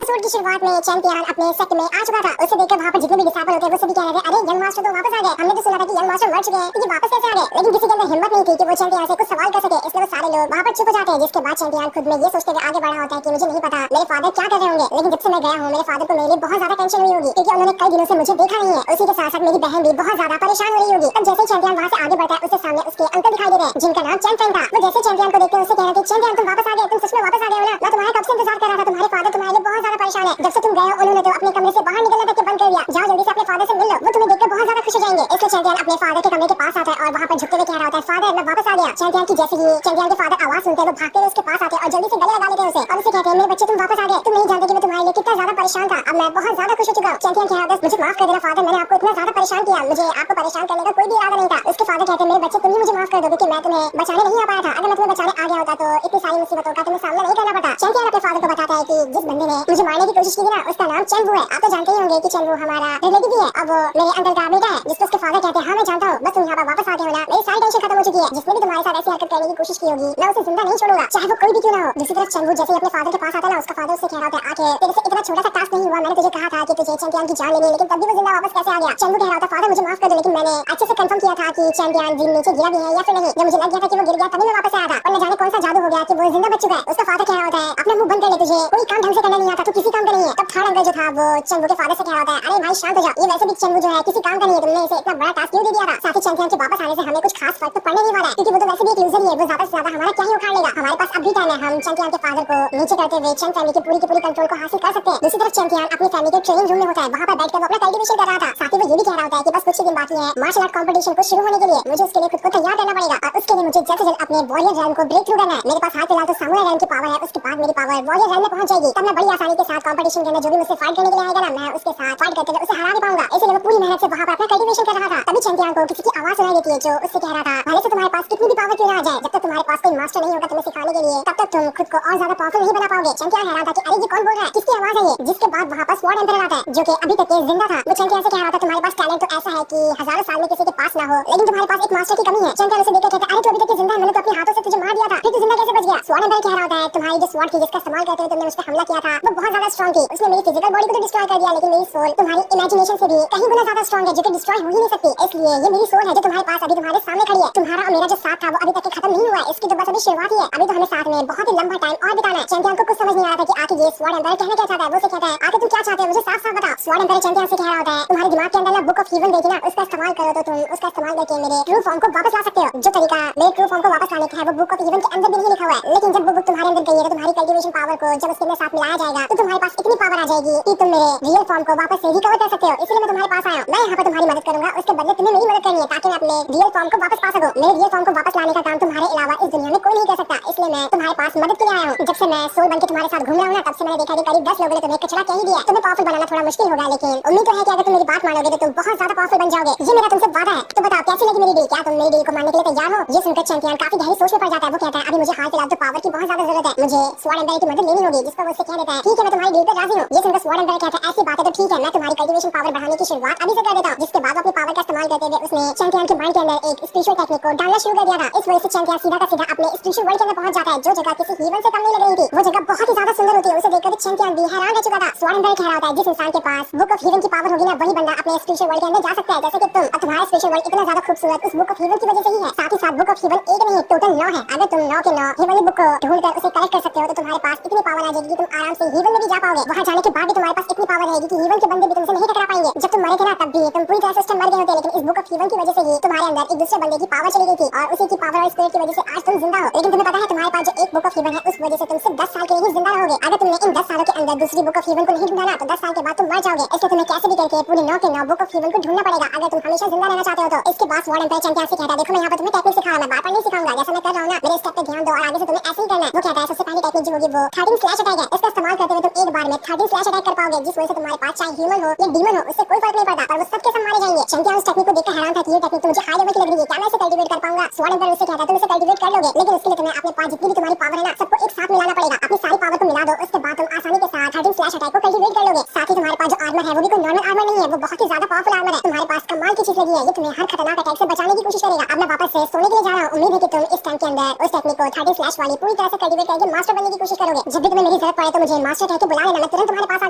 Episode की शुरुआत में चैंपियन अपने सेट में आ चुका था। उसे देखकर वहाँ पर जितने भी डिसाइपल होते हैं वो सभी कह रहे थे, अरे यंग मास्टर तो वापस आ गए। हमने तो सुना था कि यंग मास्टर मर चुके हैं, तो ये वापस कैसे आ गए? लेकिन किसी के अंदर हिम्मत नहीं थी कि वो चैंपियन से कुछ सवाल कर सके, इसलिए वो सारे लोग वहाँ पर चुप हो जाते हैं। जिसके बाद चैंपियन खुद में ये सोचते हुए आगे बढ़ा होता है कि मुझे नहीं पता मेरे फादर क्या कर रहे होंगे, लेकिन जब से मैं गया हूँ मेरे फादर को मेरे लिए बहुत ज्यादा टेंशन हुई होगी, क्योंकि उन्होंने कई दिनों से मुझे देखा नहीं है। उसी के साथ साथ मेरी बहन भी बहुत ज्यादा परेशान हो रही होगी। तब जैसे चैंपियन वहाँ से आगे बढ़ता है, उसके सामने उसके अंकल दिखाई दे रहे हैं जिनका नाम चैंपियन था। वो जैसे चैंपियन को देखते हैं उससे कह रहे थे, चैंपियन तुम वापस आ गए, तुम सच में वापस आ गए हो ना? मैं तुम्हारे कब से इंतजार कर रहा था, तुम्हारे फादर तुम्हारे लिए बहुत ज्यादा परेशान है। जब से तुम गए हो उन्होंने तो अपने कमरे से बाहर निकलना तक के बंद कर दिया। जाओ जल्दी से अपने फादर से मिल लो, वो तुम्हें देखकर बहुत ज्यादा खुश हो जाएंगे। इसलिए चैंपियन अपने फादर के कमरे के पास आता है और वहाँ पर झुकते हुए कह रहा होता है, फादर मैं वापस आ गया। चैंपियन की जैसे ही चैंपियन के फादर आवाज सुनते हैं वो भागते हुए उसके पास आते हैं और जल्दी से गले लगा लेते हैं उसे और उसे कहते हैं, मेरे बच्चे तुम वापस आ गए, तुम नहीं जानते कि मैं तुम्हारे लिए कितना ज्यादा परेशान था, अब मैं बहुत ज्यादा खुश हो चुका हूँ। चैंपियन कह रहा है, मुझे माफ कर देना फादर, मैंने आपको इतना ज्यादा परेशान किया, मुझे आपको परेशान करने का कोई भी इरादा नहीं था। उसके फादर कहते हैं, मेरे बच्चे तुम ही मुझे माफ कर दो, क्योंकि मैं तुम्हें बचाने नहीं आ पाया था। अगर मैं तुम्हें बचाने आ गया होता तो इतनी सारी मुसीबतों का तुम्हें सामना नहीं करना पड़ता। चैंपियन अपने फादर को बताता है कि जिस बंदे ने मुझे मारने की कोशिश की थी ना, उसका नाम चेंबू है। आप तो जानते ही होंगे कि चेंबू हमारा रिलेटिव ही है, अब मेरे अंकल का बेटा है। जिसको उसके फादर कहते हैं, हाँ मैं जानता हूँ, बस तुम यहाँ पर वापस आ गए हो ना, मेरी सारी टेंशन खत्म हो चुकी है। जिसने भी तुम्हारे साथ ऐसी हरकत करने की कोशिश की होगी मैं उसे जिंदा नहीं छोड़ूंगा, चाहे वो कोई भी क्यों ना हो। दूसरी तरफ चेंबू जैसे ही अपने फादर के पास आता है ना, उसका फादर उससे कह रहा होता है, आके तेरे से इतना छोटा सा टास्क नहीं हुआ, मैंने तुझे कहा था कि तुझे चैंपियन की जान लेनी है, लेकिन तब भी वो जिंदा वापस कैसे आ गया? चेंबू कह रहा होता है, फादर मुझे माफ कर दो, लेकिन मैंने अच्छे से कंफर्म किया था कि चैंपियन जिन नीचे गिरा भी है या फिर नहीं। जब मुझे लग गया था कि वो गिर गया तभी मैं वापस आया था, और न जाने कौन सा जादू हो गया कि वो जिंदा बच चुका है। उसका फादर कह रहा होता है, अपना मुंह बंद कर ले, तुझे कोई काम ढंग से करना नहीं आता, तू किसी काम का नहीं है। तब थर्ड अंकल जो था वो चेंबू के फादर से कह रहा होता है, अरे भाई शांत हो जा, ये वैसे भी चेंबू जो है किसी काम का नहीं है, तुमने इसे इतना बड़ा टास्क क्यों दे दिया था? साथ ही चैंपियन के वापस आने से हमें कुछ खास फर्क तो पड़ने नहीं वाला है, क्योंकि वो तो वैसे भी एक लूजर ही है, वो ज्यादा से ज्यादा हमारा क्या ही उखाड़ लेगा। हमारे पास अभी टाइम है, हम चैंपियन के फादर को नीचे करते हुए चैंग फैमिली की पूरी कंट्रोल को हासिल कर सकते हैं। दूसरी तरफ चैंपियन अपनी फैमिली के ट्रेनिंग रूम में होता है, वहाँ पर बैठकर वो अपना कल्टीवेशन कर रहा था। साथ ही वो ये भी कह रहा होता है कि बस कुछ ही दिन बाकी है मार्शल आर्ट कंपटीशन को शुरू होने के लिए, मुझे उसके लिए खुद को तैयार करना पड़ेगा और उसके लिए मुझे जल्द से जल्द अपने वॉरियर रैंक को ब्रेक थ्रू करना है। मेरे पास हाल फिलहाल तो सामुराई रैंक की पावर है, उसके बाद मेरी पावर वॉरियर रैंक में पहुंच जाएगी, तब मैं बड़ी आसानी के साथ कंपटीशन के अंदर जो भी मुझसे फाइट करने के लिए आएगा ना, मैं उसके साथ फाइट करके उसे हरा भी पाऊंगा। इसलिए वो पूरी मेहनत से वहाँ पर अपना कल्टीवेशन कर रहा था। तभी चैंपियन को किसी की आवाज सुनाई देती है जो उससे कह रहा था, भले से तुम्हारे पास कितनी भी पावर क्यों ना आ जाए, जब तक तुम्हारे पास कोई मास्टर नहीं होगा तुम्हें सिखाने के लिए, तब तक तुम खुद को और ज्यादा पावरफुल नहीं बना पाओगे। चैंपियन हैरान था कि अरे ये कौन बोल रहा है, किसकी आवाज है ये? जिसके बाद वहाँ पर स्वॉर्ड एम्परर आता है जो कि अभी तक जिंदा था। वो चैंपियन से कह रहा था, तुम्हारे पास टैलेंट तो ऐसा है कि हजारों साल में किसी के पास ना हो, लेकिन तुम्हारे पास एक मास्टर की कमी है। चैंपियन उसे देखकर कहता है, अरे तू अभी तक जिंदा है, मैंने तो अपने हाथों से तुझे मार दिया था, फिर तू जिंदा कैसे बच गया? स्वॉर्ड एम्परर कह रहा होता है, तुम्हारी जो स्वॉर्ड थी जिसका इस्तेमाल करते हुए तुमने मुझ पर हमला किया था वो बहुत ज्यादा स्ट्रांग थी, उसने मेरी फिजिकल बॉडी को तो डिस्ट्रॉय कर दिया, लेकिन मेरी सोल तुम्हारी इमेजिनेशन से भी कहीं गुना ज्यादा स्ट्रांग है जो कि डिस्ट्रॉय हो ही नहीं सकती। इसलिए ये मेरी सोल है जो तुम्हारे पास अभी तुम्हारे सामने खड़ी है। तुम्हारा और मेरा जो साथ था वो अभी तक खत्म नहीं हुआ है, इसकी तो बस अभी शुरुआत ही है, अभी तो हमें साथ में बहुत ही लंबा टाइम और बिताना है। चैंपियन को कुछ समझ नहीं आ रहा था कि आखिर ये स्वॉर्ड एम्परर कहना क्या चाहता है। वो उसे कहता है, आखिर तुम क्या चाहते हो, मुझे साफ साफ बताओ। स्वॉर्ड एम्परर चैंपियन से कह रहा होता है, तुम्हारे दिमाग के अंदर ना बुक ऑफ हीवन देखी ना, उसका इस्तेमाल करो तो तुम उसका इस्तेमाल करके मेरे ट्रू फॉर्म को वापस ला सकते हो। जो तरीका मेरे ट्रू फॉर्म को वापस लाने का है वो बुक ऑफ हीवन के अंदर भी नहीं लिखा हुआ है, लेकिन जब वो बुक तुम्हारे अंदर गई है तो तुम्हारी कल्टीवेशन पावर को जब उसके अंदर साथ मिलाया जाएगा तो तुम्हारे पास इतनी पावर आ जाएगी कि तुम मेरे रियल फॉर्म को वापस से रिकवर कर सकते हो। इसलिए मैं तुम्हारे पास आया हूं, मैं यहाँ पर तुम्हारी मदद करूंगा, उसके बदले तुम्हें मेरी मदद करनी है ताकि मैं अपने रियल फॉर्म को वापस पा सकूं। मेरे रियल फॉर्म को वापस लाने का काम तुम्हारे अलावा इस दुनिया में कोई नहीं कर सकता, इसलिए मैं तुम्हारे पास मदद के लिए आया हूँ। जब से मैं सोल बनके तुम्हारे साथ घूम रहा हूँ ना, तब से मैंने देखा कि करीब 10 लोगों ने तुम्हें कचरा कह ही दिया। तुम्हें पावरफुल बनाना थोड़ा मुश्किल होगा, लेकिन उम्मीद तो है कि अगर तुम मेरी बात मानोगे तो तुम बहुत ज्यादा पावरफुल बन जाओगे, ये मेरा तुमसे वादा है। तो बताओ कैसी लगी मेरी डील, क्या तुम मेरी डील को मानने के लिए तैयार हो? ये सुनकर चैंपियन काफी गहरी सोच में पड़ जाता है। वो कहता है, अभी मुझे हाल फिलहाल तो पावर की बहुत ज्यादा जरूरत है, मुझे स्वॉर्ड एम्परर की मदद लेनी होगी। जिस पर वो उससे कह देता है, ठीक है मैं तुम्हारी डील पे राजी हूँ। ये सुनकर स्वॉर्ड एम्परर कहता है, ऐसी बात है तो ठीक है, मैं तुम्हारी कल्टीवेशन पावर बढ़ाने की शुरुआत अभी से कर देता हूँ। जिसके बाद अपनी पावर का इस्तेमाल करते हुए उसने चैंपियन के माइंड के अंदर एक स्पिरिचुअल टेक्निक को डालना शुरू कर दिया था। इस वजह से चैंपियन सीधा का सीधा अपने स्पिरिचुअल वर्ल्ड के अंदर पहुंच जाता है, जो जगह किसी हीवन से कम नहीं लग रही थी। वो जगह बहुत ही ज्यादा सुंदर होती है, उसे देखकर चैंपियन भी हैरान रह चुका था। स्वॉर्ड एम्परर कह रहा होता है, जिस इंसान के पास बुक ऑफ हीवन की पावर होगी ना, वही बंदा अपने स्पिरिचुअल वर्ल्ड के अंदर जा सकता है, जैसे कि तुम। और तुम्हारा स्पिरिचुअल वर्ल्ड इतना ज्यादा खूबसूरत उस बुक ऑफ हीवन की वजह से ही है। साथ ही साथ बुक ऑफ हीवन एक नहीं टोटल 9 है। अगर तुम 9 के 9 हेवनली बुक को ढूंढकर उसे कलेक्ट कर सकते हो तो तुम्हारे पास इतनी पावर आ जाएगी कि तुम आराम से हीवन में भी जा पाओगे। वहां जाने के बाद भी तुम्हारे पास इतनी पावर रहेगी कि हीवन के बंदे भी तुमसे नहीं टकरा पाएंगे। जब तुम मरे थे ना तब भी तुम पूरी तरह से मर गए होते, लेकिन इस बुक ऑफ हीवन की वजह से ही तुम्हारे अंदर एक दूसरे बंदे की पावर चली गई थी और उसी की पावर और स्पिरिट की वजह से आज तुम जिंदा हो। लेकिन तुम्हें पता है तुम्हारे पास जो एक बुक ऑफ हीवन है उस वजह से तुम सिर्फ 10 साल के लिए ही जिंदा रहोगे। अगर तुमने इन 10 सालों के अंदर दूसरी बुक ऑफ हीवन को नहीं ढूंढा ना तो 10 साल के बाद तुम मर जाओगे। इसलिए तुम्हें कैसे भी करके पूरे 9 के 9 बुक ऑफ हीवन को ढूंढना पड़ेगा अगर तुम हमेशा जिंदा रहना चाहते हो तो। इसके बाद स्वॉर्ड एम्परर चैंपियन से कहता है, देखो मैं यहाँ पर तुम्हें टेक्निक सिखा रहा हूं, मैं बार बार नहीं सिखाऊंगा, जैसा मैं कर रहा हूँ ना मेरे स्टेप पे ध्यान दो और आगे से तुम्हें ऐसे ही करना है। वो कहता है, सबसे पहली टेक्निक जो होगी वो 13 स्लैश अटैक है। इसका इस्तेमाल करते हुए तुम एक बार में 13 स्लैश अटैक कर पाओगे, जिस वजह से तुम्हारे पास चाहे ह्यूमन हो या डीमन हो उससे कोई फर्क नहीं पड़ता और वो सबके सब मारे जाएंगे। चैंपियन उस टेक्निक को देखकर हैरान था कि ये टेक्निक तो मुझे हाई लेवल की लग रही है, क्या मैं इसे कल्टीवेट कर पाऊंगा? स्वॉर्ड एम्परर उससे कहता है, तुम इसे कल्टीवेट कर लोगे, लेकिन उसके लिए तुम्हें अपने पास जितनी भी तुम्हारी पावर है ना सबको एक साथ मिलाना पड़ेगा। अपनी सारी पावर को मिला दो, उसके बाद तुम आसानी के साथ 13 स्लैश अटैक को कल्टीवेट कर लोगे। साथ ही तुम्हारे पास जो आर्मर है वो भी कोई नॉर्मल आर्मर नहीं है, वो बहुत ही ज्यादा पावरफुल आर्मर है। तुम्हारे पास कमाल की चीज लगी है, ये तुम्हें हर खतरनाक अटैक से बचाने की कोशिश करेगा। अब मैं वापस से सोने के लिए जा रहा हूँ, उम्मीद है कि तुम इस टाइम के अंदर उस टेक्निक को 13 स्लैश वाली पूरी तरह से कल्टीवेट करके मास्टर बनने की कोशिश करोगे। जब भी तुम्हें मेरी जरूरत पड़े तो मुझे मास्टर कह के बुला लेना, मैं तुरंत तुम्हारे पास आ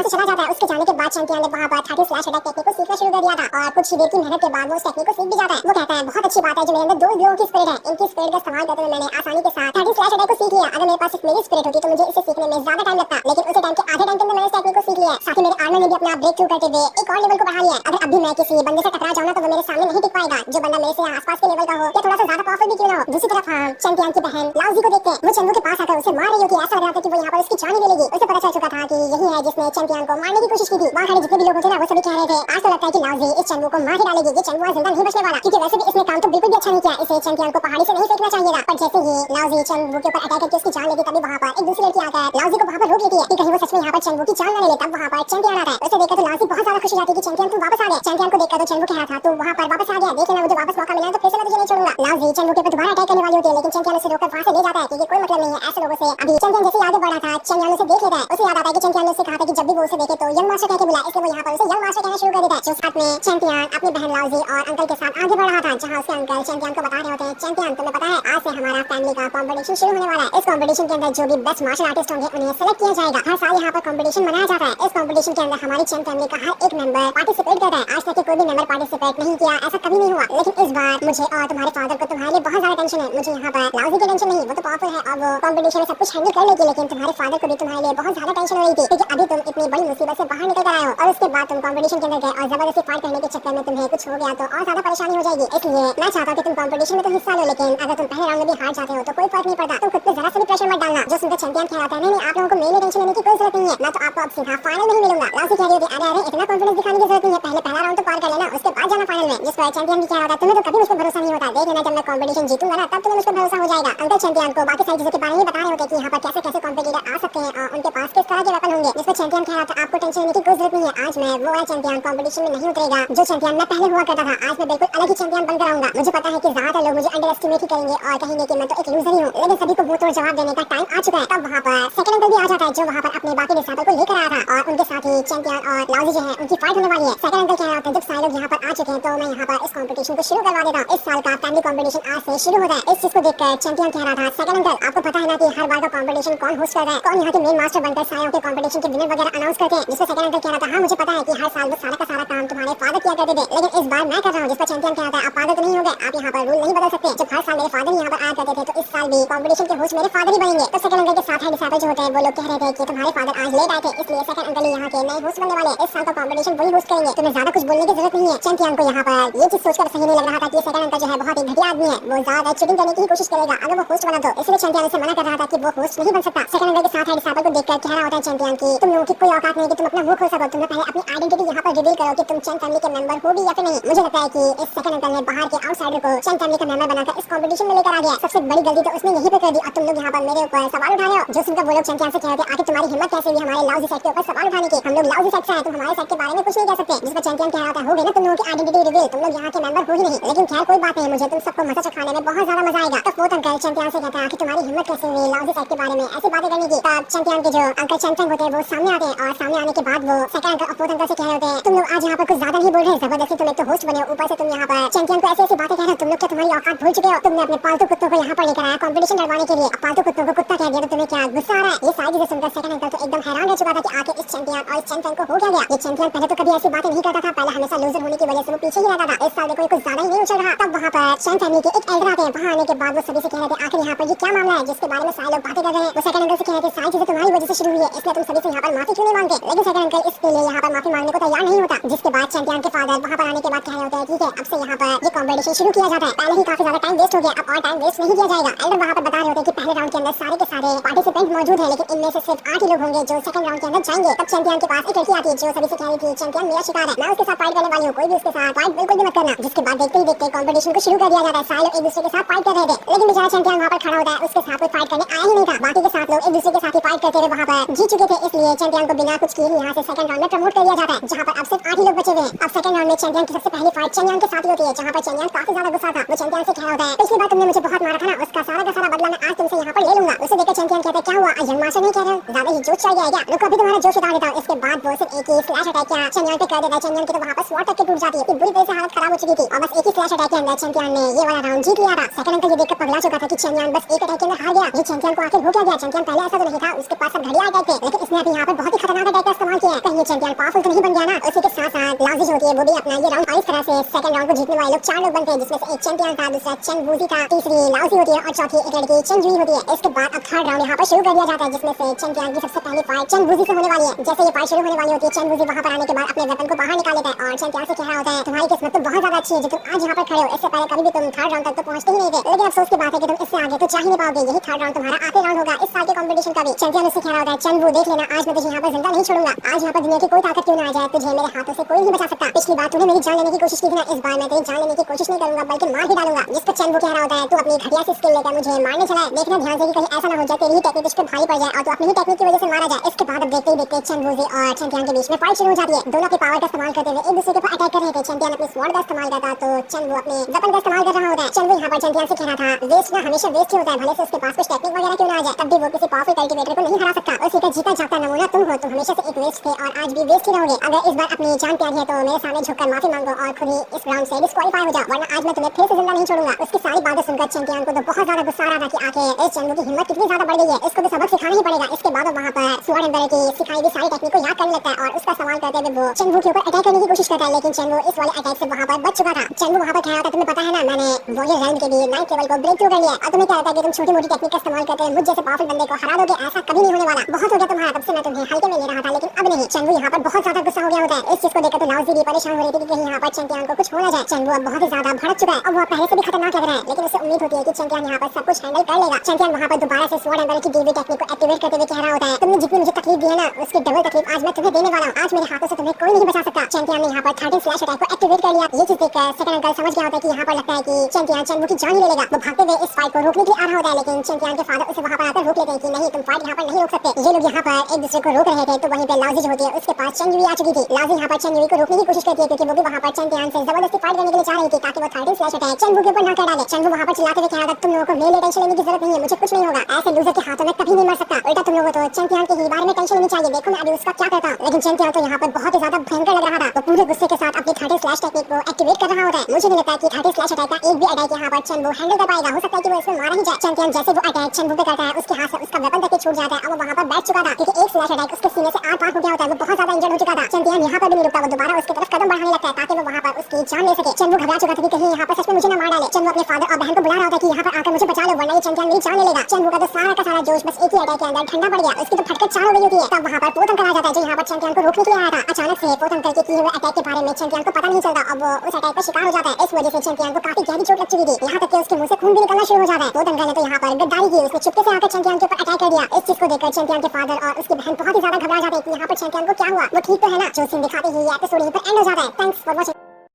से चला जाता है। उसके जाने के बाद चैंपियन ने वहाँ पर 30 स्लैश अटैक टेक्निक को सीखना शुरू कर दिया था और कुछ ही देर की मेहनत के बाद वो उस टेक्निक को सीख भी जाता है। वो कहता है बहुत अच्छी बात है जो मेरे अंदर 2 लोगों की स्पिरिट है, इनकी स्पिरिट का इस्तेमाल करते हुए मैंने आसानी के साथ 30 स्लैश अटैक को सीख लिया। अगर मेरे पास सिर्फ मेरी स्पिरिट होती तो मुझे इसे सीखने में ज्यादा टाइम लगता, लेकिन उसी टाइम के आधे टाइम के अंदर मैंने इस टेक्निक को सीख लिया। साथ ही मेरे आर्मर ने भी अपना ब्रेक थ्रू करते हुए एक और लेवल को बढ़ा लिया। अगर अभी मैं किसी बंदे से टकरा जाऊं ना तो वो मेरे सामने नहीं टिक पाएगा, जो बंदा मेरे से आसपास के लेवल का हो या थोड़ा सा ज्यादा पावरफुल भी क्यों ना हो। दूसरी तरफ हम चैंपियन की बहन लाउजी को देखते हैं। वो चंदू के पास आकर उसे मार रही होती है। ऐसा लग रहा था कि वो यहाँ पर उसकी जान ही ले लेगी। उसे पता चल चुका था कि यही है जिसने चैंपियन को मारने की कोशिश की थी। वहाँ खड़े जितने भी लोग थे ना वो सभी कह रहे थे आज तो लगता है कि लाउजी इस चंदू को मार ही डालेगी, ये चंदू जिंदा नहीं बचने वाला, क्योंकि वैसे भी इसने काम तो बिल्कुल भी अच्छा नहीं किया। इसे चैंपियन को पहाड़ी से नहीं फेंकना चाहिए था। पर जैसे ही लाउजी चंदू के ऊपर अटैक करके उसकी जान लेती तभी वहाँ पर एक दूसरी लड़की आकर लाउजी को वहाँ पर रोक लेती है कि कहीं वो सच में यहाँ पर चंदू की जान न ले ले। तब वहाँ पर चैंपियन आता है। उसे देखकर तो लाउजी बहुत ज्यादा खुश हो जाती है कि चैंपियन तू वापस आ गया। चैंपियन को देखकर तो चंदू कह रहा था तू वहाँ पर वापस आ गया, देख लेना मुझे वापस मौका मिला तो फिर से मैं तुझे नहीं छोड़ूंगा। लाउजी चंदू के ऊपर दोबारा अटैक करने वाली होती है, लेकिन चैंपियन उसे रोककर वहाँ से ले जाता है कि कोई मतलब नहीं है ऐसे लोगों से। अभी चैंपियन जैसे आगे बढ़ रहा था चैंपियन उसे देख लेता है। उसे याद आता है कि चैंपियन ने उसे कहा था कि जब भी वो उसे देखे तो यंग मास्टर कह के बुलाए, इसलिए वो यहाँ पर उसे यंग मास्टर कहना शुरू कर देता है। जो साथ में चैंपियन अपनी बहन लाउजी और अंकल के साथ आगे बढ़ रहा था, जहाँ उसके अंकल चैंपियन को बता रहे होते हैं चैंपियन तुम्हें पता है आज से हमारा फैमिली का कंपटीशन शुरू होने वाला है। इस कंपटीशन के अंदर जो भी बेस्ट मार्शल आर्टिस्ट होंगे उन्हें सेलेक्ट किया जाएगा। हर साल यहाँ पर कंपटीशन मनाया जाता है। इस कंपटीशन के अंदर हमारी चैंप फैमिली का हर एक मेंबर पार्टिसिपेट करता है। आज तक कोई भी मेंबर पार्टिसिपेट नहीं किया, ऐसा कभी नहीं हुआ। लेकिन इस बार मुझे और तुम्हारे फादर को तुम्हारे लिए बहुत ज्यादा टेंशन है। मुझे यहाँ पर लाउजी की टेंशन नहीं, वो तो पावरफुल है और वो कंपटीशन में सब कुछ हैंडल कर लेगी, लेकिन तुम्हारे फादर को भी तुम्हारे लिए बहुत ज्यादा टेंशन हो रही थी क्योंकि अभी तुम इतनी बड़ी मुसीबत से बाहर निकल कर आए हो और उसके बाद तुम कंपटीशन के अंदर गए और जबरदस्ती फाइट करने के चक्कर में तुम्हें कुछ हो गया तो और ज्यादा परेशानी हो जाएगी। इसलिए मैं चाहता हूँ कि तुम कंपटीशन में तो हिस्सा लो, लेकिन अगर तुम पहले राउंड में भी हार जाते हो तो कोई फर्क नहीं पड़ता। तुम खुद पे जरा सा भी प्रेशर मत डालना। जो सुनकर चैंपियन कह रहा था नहीं आप लोगों को मेरी टेंशन लेने की कोई जरूरत नहीं है, मैं तो आपको अब सीधा फाइनल में ही मिलूंगा। लाउजी कह रही थी अरे इतना कॉन्फिडेंस दिखाने की जरूरत नहीं है, पहले पहला राउंड तो पार कर लेना उसके बाद जाना फाइनल में। जिस पर चैंपियन भी कह रहा था तुम्हें तो कभी मुझ पर भरोसा नहीं होता, देख लेना जब मैं कंपटीशन जीतूंगा ना तब तुम्हें मुझ पर भरोसा हो जाएगा। अंकल चैंपियन को बाकी सारी चीजों के बारे में बता रहे होते कि यहाँ पर कैसे कैसे कॉम्पिटिटर आ सकते हैं और उनके पास किस तरह के वेपन होंगे। जिस पर चैंपियन कह रहा था आपको टेंशन लेने की कोई जरूरत नहीं है, आज मैं वो वाला चैंपियन कंपटीशन में नहीं उतरेगा जो चैंपियन मैं पहले हुआ करता था। आज मैं बिल्कुल अलग ही चैंपियन बनकर आऊंगा। मुझे पता है कि ज्यादातर लोग मुझे अंडर एस्टिमेट ही करेंगे और कहेंगे कि मैं तो एक लूजर ही हूँ, लेकिन सभी को मुंह तोड़ जवाब देने का टाइम आ चुका है। तब वहाँ पर सेकंड अंकल भी आ जाता है जो वहाँ पर अपने बाकी डिसाइपल को लेकर आया था और उनके साथ ही चैंपियन और लाउजी जो है उनकी फाइट होने वाली है। सेकंड अंकल कह रहा था जब सारे लोग यहाँ पर आ चुके हैं तो मैं यहाँ पर इस कंपटीशन को शुरू करवा देता हूँ। इस साल का फैमिली कंपटीशन आज से शुरू होता है। इस चीज को देखकर चैंपियन कह रहा था सेकंड अंकल आपको पता है ना कि हर बार का कंपटीशन कौन होस्ट कर रहा है, कौन यहाँ के मेन मास्टर बनकर सारे के कंपटीशन के विनर वगैरह अनाउंस करते हैं। जिस पर सेकंड अंकल कह रहा था हाँ मुझे पता है कि हर साल वो सारा का सारा काम तुम्हारे फादर किया करते थे, लेकिन इस बार मैं कर रहा हूँ। जिस पर चैंपियन कह रहा था आप फादर तो नहीं हो गए, आप यहाँ पर रूल नहीं बदल सकते। जब हर साल मेरे फादर यहाँ पर आया करते थे तो इस साल भी कंपटीशन के होस्ट मेरे फादर ही बनेंगे। तो सेकंड अंकल के साथ है डिसाइपल जो होते हैं वो लोग कह रहे थे कि तुम्हारे फादर आज लेट आए थे इसलिए सेकंड अंकल यहाँ के नए होस्ट बनने वाले हैं। इस साल का कंपटीशन वही होस्ट करेंगे, तुम्हें ज्यादा कुछ बोलने की जरूरत नहीं है। चैंपियन को यहाँ पर ये चीज सोचकर सही नहीं लग रहा था कि सेकंड अंकल जो है बहुत ही घटिया आदमी है, वो ज्यादा चीटिंग करने की ही कोशिश करेगा अगर वो होस्ट बना तो। इसलिए चैंपियन उसे मना कर रहा था कि वो होस्ट नहीं बन सकता। सेकंड अंकल के साथ है डिसाइपल को देखकर कह रहा होता है चैंपियन की तुम लोगों की कोई औकात नहीं कि तुम अपना मुंह खोल सको, तुम्हें पहले अपनी आइडेंटिटी यहाँ पर रिवील करो कि तुम चैन फैमिली के मेंबर हो भी या फिर नहीं। मुझे लगता है कि इस सेकंड अंकल ने बाहर के आउटसाइडर को चैन फैमिली का मेंबर बनाकर इस कंपटीशन में लेकर आ गया। सबसे बड़ी गलती तो उसने यहीं पे कर दी और तुम लोग यहाँ पर मेरे ऊपर सवाल उठा रहे हो। जो सुनकर वो लोग चैंपियन से कह रहे थे आखिर तुम्हारी हिम्मत कैसे हुई हमारे लाउजी सेट के ऊपर सवाल उठाने की, हम लोग लाउजी सेट से हैं, तुम हमारे सेट के बारे में कुछ नहीं कह सकते। जिस पर चैंपियन कह रहा था हो गई ना तुम लोगों की आइडेंटिटी रिवील, तुम लोग यहाँ के मेंबर हो ही नहीं। लेकिन खैर कोई बात नहीं, मुझे तुम सबको मजा चखाने में बहुत ज्यादा मजा आएगा। तब फोर्थ अंकल चैंपियन से कहता है कि तुम्हारी हिम्मत कैसे हुई लाउजी सेट के बारे में ऐसी बातें करने की। तब चैंपियन के जो अंकल चैंपियन होते हैं वो सामने आते हैं और सामने आने के बाद वो सेकंड अंकल और फोर्थ अंकल से कह रहे होते हैं तुम लोग आज यहाँ पर कुछ ज्यादा नहीं बोल रहे, जबरदस्ती तुम एक तो होस्ट बने हो, ऊपर से तुम यहाँ पर चैंपियन को ऐसी ऐसी बातें कह रहे हो। तुम लोग क्या तुम्हारी औकात भूल चुके हो? तुमने अपने पालतू कुत्तों को यहाँ पर लेकर आया कंपटीशन लड़वाने के लिए, अब पालतू कुत्तों को कुत्ता कह दिया तो तुम्हें क्या गुस्सा आ रहा है? ये सारी चीजें सुनकर सेकंड अंकल तो एकदम हैरान रह चुका था कि आखिर इस चैंपियन और इस चैंपियन को हो क्या गया। ये चैंपियन पहले तो कभी ऐसी बातें नहीं करता था, पहले हमेशा लूजर होने की वजह से वो पीछे ही रहता था। इस साल देखो कुछ ज्यादा ही नहीं उछल रहा। तब वहाँ पर चैन फैमिली के एक एल्डर आते हैं। वहाँ आने के बाद वो सभी से कह रहे थे आखिर यहाँ पर ये क्या मामला है जिसके बारे में सारे लोग बातें कर रहे हैं। वो सेकंड अंकल से कह रहे थे सारी चीजें तुम्हारी वजह से शुरू हुई है, इसलिए तुम सभी से यहाँ पर माफी क्यों नहीं मांगते? लेकिन सेकंड अंकल इसके लिए यहाँ पर माफी मांगने को तैयार नहीं होता। जिसके बाद चैंपियन के फादर वहाँ पर आने के बाद कह रहे होते हैं ठीक है अब से यहाँ पर ये कंपटीशन शुरू किया जाता है। पहले ही काफी ज्यादा टाइम वेस्ट हो गया, अब और टाइम वेस्ट नहीं किया जाएगा। एल्डर वहाँ पर बता रहे होते हैं कि पहले राउंड के अंदर सारे के सारे पार्टिसिपेंट मौजूद हैं, लेकिन इनमें से सिर्फ 8 ही लोग होंगे जो सेकंड राउंड के अंदर जाएंगे। तब चैंपियन के पास एक लड़की आती है जो सभी से कह रही थी चैंपियन मेरा शिकार है, मैं उसके साथ फाइट करने वाली हूँ, कोई भी उसके साथ फाइट बिल्कुल भी मत करना। जिसके बाद देखते ही देखते कंपटीशन को शुरू कर दिया जाता है। सारे लोग एक दूसरे के साथ फाइट कर रहे थे, लेकिन बेचारा चैंपियन वहाँ पर खड़ा होता है, उसके साथ कोई फाइट करने आया ही नहीं था। बाकी के साथ लोग एक दूसरे के साथ ही फाइट करते हुए वहाँ पर जीत चुके थे, इसलिए चैंपियन को बिना कुछ किए यहाँ से सेकंड राउंड में प्रमोट कर दिया जाता है, जहाँ पर अब सिर्फ 8 ही लोग बचे हुए हैं। अब सेकंड राउंड में चैंपियन की सबसे पहली फाइट चैंपियन के साथ ही होती है, जहाँ पर चैंपियन काफी ज्यादा गुस्सा था। वो चैंपियन से कह रहा होता है पिछली बार तुमने मुझे बहुत मारा था ना, उसका सारा का सारा बदला मैं आज तुमसे यहाँ पर ले लूंगा। उसे देखकर चैंपियन कहता है क्या हुआ यंग मास्टर नहीं कह रहे हो, ज्यादा ही जोश चढ़ गया क्या? रुको अभी तुम्हारा जोश उतार देता हूँ। इसके बाद वो सिर्फ एक ही फ्लैश अटैक किया चैंपियन पे कर देता है। चैंपियन की तो वहाँ पर स्वॉट तक के टूट जाती है, बुरी तरह से हालत खराब हो चुकी थी और बस एक ही फ्लैश अटैक के अंदर चैंपियन ने ये वाला राउंड जीत लिया था। सेकंड अंकल ये देखकर पगला चुका था कि चैंपियन बस एक अटैक के अंदर हार गया। ये चैंपियन को आखिर हो क्या गया? चैंपियन पहले ऐसा तो नहीं था, उसके पास सब घड़ियाल अटैक थे, लेकिन इसने अभी यहाँ पर बहुत ही खतरनाक अटैक का इस्तेमाल किया है। कहीं ये चैंपियन पावरफुल तो नहीं बन गया ना। उसी के साथ साथ लाउजी जो होती है वो भी अपना ये राउंड इस तरह से सेकंड राउंड को जीतने वाले लोग 4 लोग बनते हैं, जिसमें से एक चैंपियन था, दूसरा चेन वूजी था, तीसरी लाउजी होती है और चौथी एक लड़की चेन जुई होती है। इसके बाद अब थर्ड राउंड यहाँ पर शुरू कर दिया जाता है, जिसमें से चैंपियन की सबसे पहली फाइट चेन वूजी से होने वाली है। जैसे ये फाइट शुरू होने वाली होती है, चेन वूजी वहां पर आने के बाद अपने वेपन को बाहर निकाल लेता है और चैंपियन से कह रहा होता है तुम्हारी किस्मत तो बहुत ज्यादा अच्छी है जो तुम आज यहाँ पर खड़े हो। इससे पहले कभी भी तुम थर्ड राउंड तक तो पहुंचते ही नहीं थे, लेकिन अफसोस की बात है कि तुम इससे आगे तो जा ही नहीं पाओगे। यही थर्ड राउंड तुम्हारा आखिरी राउंड होगा इस साल के कंपटीशन का भी। चैंपियन उससे कह रहा होता है चेन वू देख लेना, आज मैं तुझे यहाँ पर जिंदा नहीं छोड़ूंगा। आज यहाँ पर दुनिया की कोई ताकत क्यों ना आ जाए, तुझे मेरे हाथों से कोई नहीं बचा सकता। पिछली बार तूने मेरी जान लेने की कोशिश की थी ना, इस बार मैं तेरी जान लेने की कोशिश नहीं करूंगा बल्कि मार ही डालूंगा। जिस पर चेन वू कह रहा होता है तू अपनी घटिया सी स्किल लेकर मुझे मारने चला है, देखना ध्यान से कि कहीं ऐसा ना हो जाए तेरी ही टेक्निक तुझ पे भारी पड़ जाए और तू अपनी ही टेक्निक की वजह से मारा जाए। इसके बाद अब देखते ही देखते चेन वूजी और चैंपियन के बीच में फाइट शुरू हो जाती है। दोनों की पावर का इस्तेमाल करते हुए एक दूसरे के ऊपर अटैक कर रहे थे। चैंपियन अपनी स्वॉर्ड का इस्तेमाल करता तो चेन वू अपने वेपन का इस्तेमाल कर रहा होता है। चेन वू यहाँ पर चैंपियन से कह रहा था वेस्ट ना हमेशा वेस्ट ही होता है, भले से उसके पास कुछ टेक्निक वगैरह क्यों ना आ जाए, तब भी वो किसी पावरफुल कल्टीवेटर को नहीं हरा सकता। उसी का जीता जागता नमूना तुम हो, तुम हमेशा से एक वेस्ट थे और आज भी वेस्ट ही रहोगे। अगर इस बार अपनी जान प्यारी है तो मेरे सामने झुककर माफी मांगो और खुद ही इस राउंड से डिस्क्वालीफाई हो जाओ, वरना आज मैं तुम्हें फिर से जिंदा नहीं छोड़ूंगा। उसकी सारी बातें सुनकर चैंपियन को तो बहुत ज्यादा गुस्सा आ रहा था कि आखिर इस चेन वू की हिम्मत कितनी ज्यादा बढ़ गई है, इसको तो सबक सिखाना ही पड़ेगा। इसके बाद वहां पर स्वॉर्ड एम्बेरर की सिखाई हुई सारी टेक्निक को याद करने लगता है और उसका सवाल करते हुए वो चेन वू के ऊपर अटैक करने की कोशिश करता है, लेकिन चेन वू इस वाले अटैक से वहां पर बच चुका था। चेन वू वहां पर कह रहा था तुम्हें पता है ना मैंने वॉरियर रेल्म के भी 9th लेवल को ब्रेक थ्रू कर लिया और तुम्हें क्या लगता है कि तुम छोटी मोटी टेक्निक का इस्तेमाल करते हुए मुझ जैसे पावरफुल बंदे को हरा दोगे, ऐसा कभी नहीं होने वाला। बहुत हो गया तुम्हारा, तब से मैं तुम्हें हल्के में ले रहा था लेकिन अब नहीं। चेन वू यहाँ पर बहुत ज्यादा गुस्सा हो गया होता है। इस चीज को देखकर तो लाउजी भी परेशान हो रही थी कि कहीं यहाँ पर चैंपियन को कुछ हो ना जाए। चेन वू अब बहुत ही ज्यादा भड़क चुका है, अब वो पहले से भी खतरनाक लग रहा है, लेकिन उसे उम्मीद होती है कि चैंपियन यहाँ पर सब कुछ हैंडल कर लेगा। चैंपियन वहाँ पर दोबारा से स्वॉर्ड एम्बेरर की दी हुई टेक्निक को एक्टिवेट करते हुए कह रहा होता है तुमने जितनी मुझे तकलीफ दी है ना उसकी डबल तकलीफ आज मैं तुम्हें देने वाला हूँ। आज मेरे हाथों से तुम्हें कोई नहीं बचा सकता। चैंपियन ने यहाँ पर 13 स्लैश अटैक को एक्टिवेट कर लिया। ये चीज देखकर सेकंड अंकल समझ गया होता है कि यहाँ पर लगता है कि चैंपियन चेन वू की जान ही ले लेगा। वो भागते हुए इस फाइट को रोकने के लिए आ रहा होता है, लेकिन चैंपियन के फादर उसे वहाँ पर आकर रोक लेते हैं कि नहीं तुम फाइट यहाँ पर नहीं रोक सकते। ये लोग यहाँ पर एक दूसरे को रोक रहे थे तो वहीं पे लाउजी जो होती है उसके पास चेन युई आ चुकी थी। लाउजी यहाँ पर चेन युई को रोकने की कोशिश करती है क्योंकि वो भी वहाँ पर चैंपियन से जबरदस्ती फाइट करने के लिए चाह रही थी ताकि वो 13 स्लैश अटैक चेन वू के ऊपर ना कर डाले। चेन वू वहाँ पर चिल्लाते हुए कह रहा था तुम लोगों को मेरे लिए टेंशन लेने की जरूरत नहीं है, मुझे कुछ नहीं होगा। ऐसे लूजर के हाथों में कभी नहीं मर सकता, उल्टा तुम लोगों को तो चैंपियन के ही बारे में टेंशन लेनी चाहिए। देखो मैं अभी उसका क्या करता हूँ। लेकिन चैंपियन तो यहाँ पर बहुत ही ज्यादा भयंकर लग रहा था, तो पूरे गुस्से के साथ अपनी 13 स्लैश टेक्निक को एक्टिवेट कर रहा होता है। मुझे नहीं लगता कि 13 स्लैश अटैक का एक भी अटैक यहाँ पर चेन वू हैंडल कर पाएगा। हो सकता है कि वो इसमें मारा ही जाए। चैंपियन जैसे वो अटैक चेन वू पे करता है उसके हाथ से उसका वेपन तक छूट जाता है और वो वहाँ पर बैठ चुका था क्योंकि एक स्लैश अटैक उसके सीने से आर पार हो गया होता है। वो बहुत ज्यादा इंजर्ड हो चुका था। चैंपियन यहाँ पर भी नहीं रुकता, वो दोबारा उसकी तरफ कदम बढ़ाने लगता है ताकि वो वहाँ पर उसकी जान ले सके। चेन वू घबरा चुका था कि कहीं यहाँ पर सच में मुझे ना मार डाले। चेन वू अपने फादर और बहन को बुला रहा था कि यहाँ पर आकर मुझे बचा लो वरना ये चैंपियन मेरी जान ले लेगा। चेन वू का तो सारा का सारा जोश बस एक ही अटैक के अंदर ठंडा पड़ गया, उसकी तो फटकर चार हो गई होती है। तब वहाँ पर पोत अंकल आ जाता है जो यहाँ पर चैंपियन को रोकने के लिए आया था। अचानक से पोत अंकल के किए हुए अटैक के बारे में चैंपियन को पता नहीं चलता और वो उस अटैक का शिकार हो जाता है। इस वजह से चैंपियन को काफी गहरी चोट लग चुकी थी, यहाँ तक कि उसके मुंह से खून भी निकलना शुरू हो जाता है। पोत अंकल ने तो यहाँ पर गद्दारी की, उसने चुपके से आकर चैंपियन के ऊपर अटैक कर दिया। इस चीज को देखकर चैंपियन के फादर और उसकी बहन बहुत ही ज्यादा घबरा जाते हैं कि यहाँ पर चैंपियन को क्या हुआ। वो ठीक तो है ना। जो सीन दिखाते ही ये एपिसोड यहीं पर एंड हो जाता है। Thanks for watching.